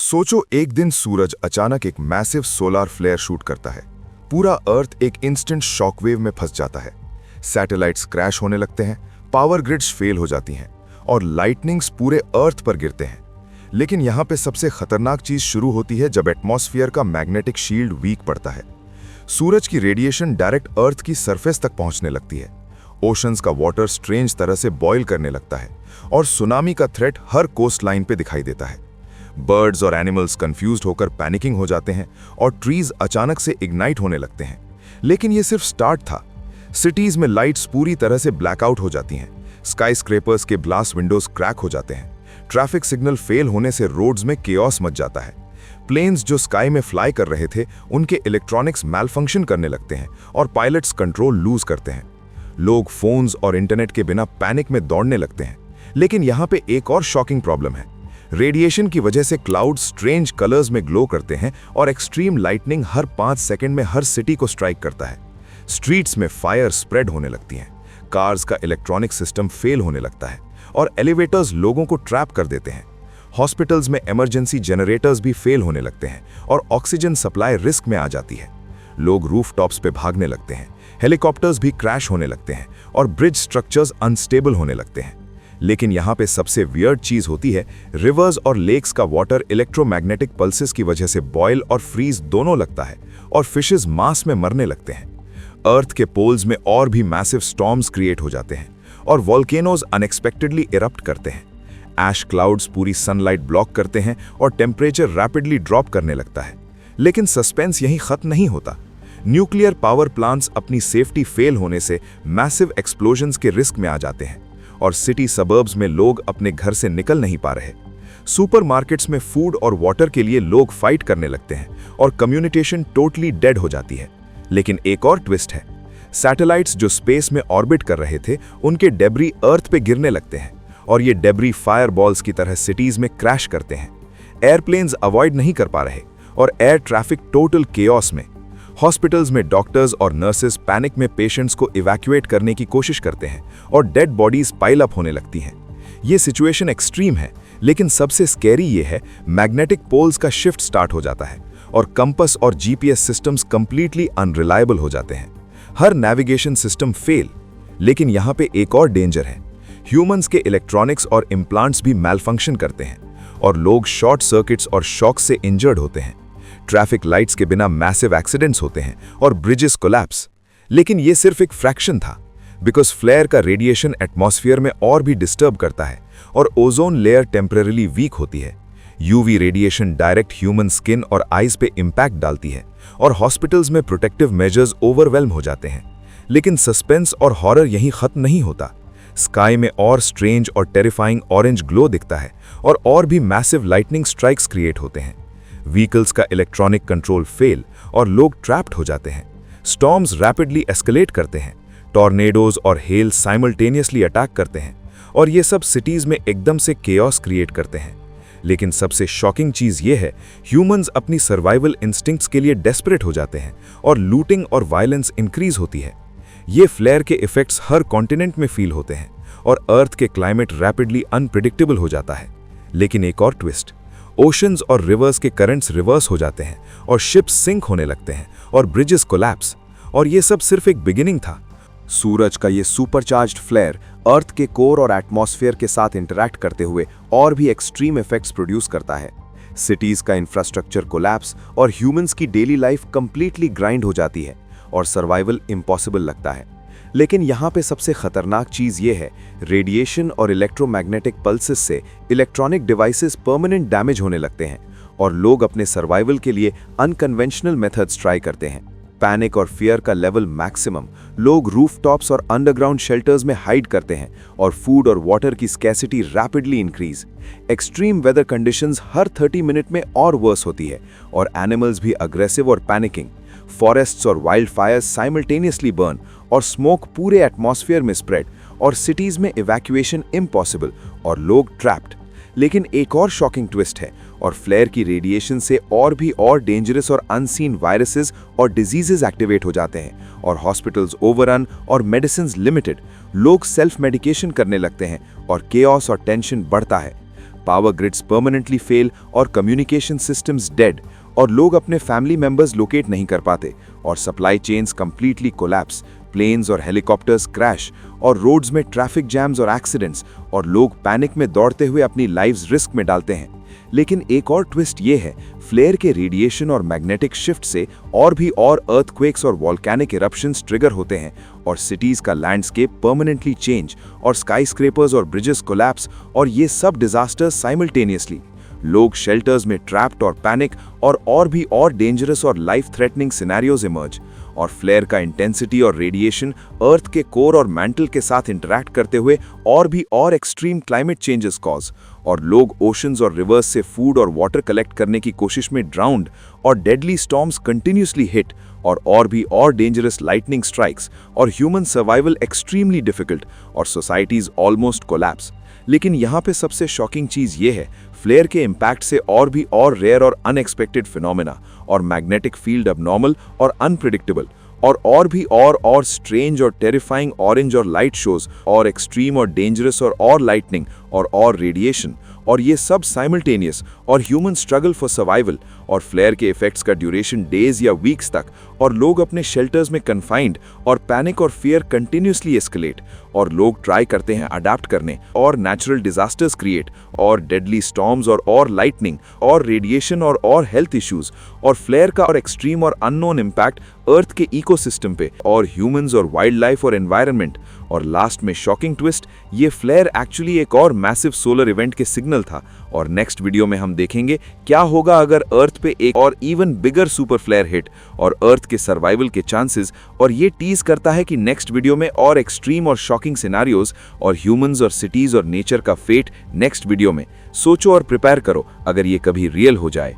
सोचो एक दिन सूरज अचानक एक मैसिव सोलर फ्लेयर शूट करता है। पूरा अर्थ एक इंस्टेंट शॉकवेव में फंस जाता है। सैटेलाइट्स क्रैश होने लगते हैं, पावर ग्रिड्स फेल हो जाती हैं और लाइटनिंग्स पूरे अर्थ पर गिरते हैं। लेकिन यहाँ पे सबसे खतरनाक चीज शुरू होती है जब एटमॉस्फेयर का मैग्नेटिक शील्ड वीक पड़ता है। सूरज की रेडिएशन डायरेक्ट अर्थ की सरफेस तक पहुंचने लगती है। ओशंस का वाटर स्ट्रेंज तरह से बॉयल करने लगता है और सुनामी का थ्रेट हर कोस्ट लाइन पे दिखाई देता है। बर्ड्स और एनिमल्स कंफ्यूज्ड होकर पैनिकिंग हो जाते हैं और ट्रीज अचानक से इग्नाइट होने लगते हैं। लेकिन ये सिर्फ स्टार्ट था। सिटीज में लाइट्स पूरी तरह से ब्लैकआउट हो जाती हैं। स्काईस्क्रेपर्स के ग्लास विंडोज क्रैक हो जाते हैं। ट्रैफिक सिग्नल फेल होने से रोड्स में केओस मच जाता है। प्लेन्स जो स्काई में फ्लाई कर रहे थे उनके इलेक्ट्रॉनिक्स मैलफंक्शन करने लगते हैं और पायलट्स कंट्रोल लूज करते हैं। लोग फोन्स और इंटरनेट के बिना पैनिक में दौड़ने लगते हैं। लेकिन यहाँ पे एक और शॉकिंग प्रॉब्लम है। रेडिएशन की वजह से क्लाउड्स स्ट्रेंज कलर्स में ग्लो करते हैं और एक्सट्रीम लाइटनिंग हर 5 सेकंड में हर सिटी को स्ट्राइक करता है। स्ट्रीट्स में फायर स्प्रेड होने लगती हैं। कार्स का इलेक्ट्रॉनिक सिस्टम फेल होने लगता है और एलिवेटर्स लोगों को ट्रैप कर देते हैं। हॉस्पिटल्स में इमरजेंसी जनरेटर्स भी फेल होने लगते हैं और ऑक्सीजन सप्लाई रिस्क में आ जाती है। लोग रूफटॉप्स पे भागने लगते हैं। हेलीकॉप्टर्स भी क्रैश होने लगते हैं और ब्रिज स्ट्रक्चर्स अनस्टेबल होने लगते हैं। लेकिन यहाँ पे सबसे वियर्ड चीज होती है, रिवर्स और लेक्स का वाटर इलेक्ट्रोमैग्नेटिक पल्सेस की वजह से बॉयल और फ्रीज दोनों लगता है और फिशेस मास में मरने लगते हैं। अर्थ के पोल्स में और भी मैसिव स्टॉर्म्स क्रिएट हो जाते हैं और वोल्केनोज अनएक्सपेक्टेडली इरप्ट करते हैं। ऐश क्लाउड्स पूरी सनलाइट ब्लॉक करते हैं और टेम्परेचर रैपिडली ड्रॉप करने लगता है। लेकिन सस्पेंस यहीं खत्म नहीं होता। न्यूक्लियर पावर प्लांट्स अपनी सेफ्टी फेल होने से मैसिव एक्सप्लोजन्स के रिस्क में आ जाते हैं और सिटी सबर्ब्स में लोग अपने घर से निकल नहीं पा रहे। सुपरमार्केट्स में फूड और वाटर के लिए लोग फाइट करने लगते हैं और कम्युनिकेशन टोटली डेड हो जाती है। लेकिन एक और ट्विस्ट है। सैटेलाइट्स जो स्पेस में ऑर्बिट कर रहे थे उनके डेब्री अर्थ पे गिरने लगते हैं और ये डेब्री फायरबॉल्स की तरह सिटीज में क्रैश करते हैं। एयरप्लेन्स अवॉइड नहीं कर पा रहे और एयर ट्रैफिक टोटल केओस में। हॉस्पिटल्स में डॉक्टर्स और नर्सेस पैनिक में पेशेंट्स को इवैक्यूएट करने की कोशिश करते हैं और डेड बॉडीज पाइल अप होने लगती हैं। ये सिचुएशन एक्सट्रीम है, लेकिन सबसे स्कैरी ये है मैग्नेटिक पोल्स का शिफ्ट स्टार्ट हो जाता है और कंपस और जीपीएस सिस्टम्स कंप्लीटली अनरिलायबल हो जाते हैं। हर नेविगेशन सिस्टम फेल। लेकिन यहाँ पे एक और डेंजर है। ह्यूमंस के इलेक्ट्रॉनिक्स और इम्प्लांट्स भी मैलफंक्शन करते हैं और लोग शॉर्ट सर्किट्स और शॉक से इंजर्ड होते हैं। ट्रैफिक लाइट्स के बिना मैसिव एक्सीडेंट्स होते हैं और ब्रिजेस कोलैप्स। लेकिन ये सिर्फ एक फ्रैक्शन था, बिकॉज फ्लेयर का रेडिएशन एटमॉस्फेयर में और भी डिस्टर्ब करता है और ओजोन लेयर टेम्परेरीली वीक होती है। UV radiation direct human skin और आईज पे इंपैक्ट डालती है और हॉस्पिटल्स में प्रोटेक्टिव मेजर्स ओवरवेल्म हो जाते हैं। लेकिन सस्पेंस और हॉरर यहीं खत्म नहीं होता। स्काई में और स्ट्रेंज और टेरिफाइंग ऑरेंज ग्लो दिखता है और भी मैसिव लाइटनिंग स्ट्राइक्स क्रिएट होते हैं। व्हीकल्स का इलेक्ट्रॉनिक कंट्रोल फेल और लोग ट्रैप्ड हो जाते हैं। स्टॉर्म्स रैपिडली एस्केलेट करते हैं। टॉर्नेडोज और हेल साइमल्टेनियसली अटैक करते हैं और ये सब सिटीज में एकदम से केओस क्रिएट करते हैं। लेकिन सबसे शॉकिंग चीज ये है, ह्यूमंस अपनी सर्वाइवल इंस्टिंक्ट्स के लिए डेस्परेट हो जाते हैं और लूटिंग और वायलेंस इंक्रीज होती है। ये फ्लेयर के इफेक्ट्स हर कॉन्टिनेंट में फील होते हैं और अर्थ के क्लाइमेट रैपिडली अनप्रिडिक्टेबल हो जाता है। लेकिन एक और ट्विस्ट, ओशंस और रिवर्स के करंट्स रिवर्स हो जाते हैं और शिप्स सिंक होने लगते हैं और ब्रिजेस कोलैप्स। और ये सब सिर्फ एक बिगिनिंग था। सूरज का ये सुपरचार्ज्ड फ्लेयर अर्थ के कोर और एटमॉस्फेयर के साथ इंटरैक्ट करते हुए और भी एक्सट्रीम इफेक्ट्स प्रोड्यूस करता है। सिटीज का इंफ्रास्ट्रक्चर कोलैप्स और ह्यूमंस की डेली लाइफ कंप्लीटली ग्राइंड हो जाती है और सर्वाइवल इम्पॉसिबल लगता है। लेकिन यहाँ पे सबसे खतरनाक चीज ये है, रेडिएशन और इलेक्ट्रोमैग्नेटिक पल्सेस से इलेक्ट्रॉनिक डिवाइसेस परमानेंट डैमेज होने लगते हैं और लोग अपने सर्वाइवल के लिए अनकन्वेंशनल मेथड्स ट्राई करते हैं। पैनिक और फियर का लेवल मैक्सिमम। लोग रूफटॉप्स और अंडरग्राउंड शेल्टर्स में हाइड करते हैं और फूड और वाटर की scarcity rapidly increase. Extreme weather conditions हर 30 मिनट में और वर्स होती है और एनिमल्स भी अग्रेसिव और पैनिकिंग। फॉरेस्ट्स और वाइल्ड फायर्स साइमल्टेनियसली बर्न और स्मोक पूरे एटमॉस्फेयर में स्प्रेड और सिटीज में इवैक्यूएशन इम्पॉसिबल और लोग ट्रैप्ड। लेकिन एक और शॉकिंग ट्विस्ट है और फ्लेयर की रेडिएशन से और डेंजरस और अनसीन वायरसेस और डिजीजेस एक्टिवेट हो जाते हैं और हॉस्पिटल्स ओवररन और मेडिसिन्स लिमिटेड। लोग सेल्फ मेडिकेशन करने लगते हैं और केओस और टेंशन बढ़ता है। पावर ग्रिड्स परमानेंटली फेल और कम्युनिकेशन सिस्टम्स डेड, और लोग अपने फैमिली मेंबर्स लोकेट नहीं कर पाते, और supply chains completely collapse, planes और हेलीकॉप्टर्स क्रैश, और रोड्स में ट्रैफिक जैम्स और एक्सीडेंट्स, और लोग पैनिक में दौड़ते हुए अपनी लाइव्स रिस्क में डालते हैं। लेकिन एक और ट्विस्ट ये है, फ्लेयर के रेडिएशन और मैग्नेटिक शिफ्ट से और अर्थक्वेक्स और वॉल्केनिक इरप्शंस ट्रिगर होते हैं, और सिटीज का लैंडस्केप परमानेंटली चेंज, और स्काईस्क्रेपर्स और ब्रिजेस कोलैप्स, और ये सब डिजास्टर्स साइमल्टेनियसली। लोग शेल्टर्स में ट्रैप्ड और पैनिक, और डेंजरस और लाइफ थ्रेटनिंग सिनेरियोज इमर्ज, और फ्लेयर का इंटेंसिटी और रेडिएशन अर्थ के कोर और मैंटल के साथ इंटरैक्ट करते हुए और एक्सट्रीम क्लाइमेट चेंजेस कॉज, और लोग ओशंस और रिवर्स से फूड और वाटर कलेक्ट करने की कोशिश में ड्राउंड, और डेडली स्टॉर्म्स कंटिन्यूसली हिट, और डेंजरस लाइटनिंग स्ट्राइक्स, और ह्यूमन सर्वाइवल एक्सट्रीमली डिफिकल्ट, और सोसाइटीज ऑलमोस्ट कोलैप्स। लेकिन यहाँ पे सबसे शॉकिंग चीज ये है, फ्लेयर के इम्पैक्ट से और रेयर और अनएक्सपेक्टेड फिनोमेना, और मैग्नेटिक फील्ड अबनॉर्मल और अनप्रिडिक्टेबल, और स्ट्रेंज और टेरिफाइंग ऑरेंज और लाइट शोज, और एक्सट्रीम और डेंजरस और लाइटनिंग, और रेडिएशन, और ये सब साइमल्टेनियस, और ह्यूमन स्ट्रगल फॉर सर्वाइवल, और फ्लेयर के इफेक्ट्स का ड्यूरेशन डेज या वीक्स तक, और लोग अपने शेल्टर्स में कन्फाइंड, और पैनिक और फियर कंटिन्यूसली एस्केलेट, और लोग ट्राई करते हैं अडेप्ट करने, और नेचुरल डिजास्टर्स क्रिएट, और डेडली स्टॉर्म्स और लाइटनिंग, और रेडिएशन और हेल्थ इश्यूज, और फ्लेयर का और एक्सट्रीम और अननोन इम्पैक्ट अर्थ के इकोसिस्टम पे, और ह्यूमंस और वाइल्ड लाइफ और एनवायरनमेंट। और लास्ट में शॉकिंग ट्विस्ट, ये फ्लेयर एक्चुअली एक और मैसिव सोलर इवेंट के सिग्नल था, और नेक्स्ट वीडियो में हम देखेंगे क्या होगा अगर अर्थ पे एक और even bigger super flare hit, और अर्थ के सर्वाइवल के चांसेस। और ये टीज करता है कि नेक्स्ट वीडियो में और एक्सट्रीम और शॉकिंग सिनेरियोज, और ह्यूमंस और सिटीज और नेचर का फेट नेक्स्ट वीडियो में। सोचो और प्रिपेयर करो अगर ये कभी रियल हो जाए।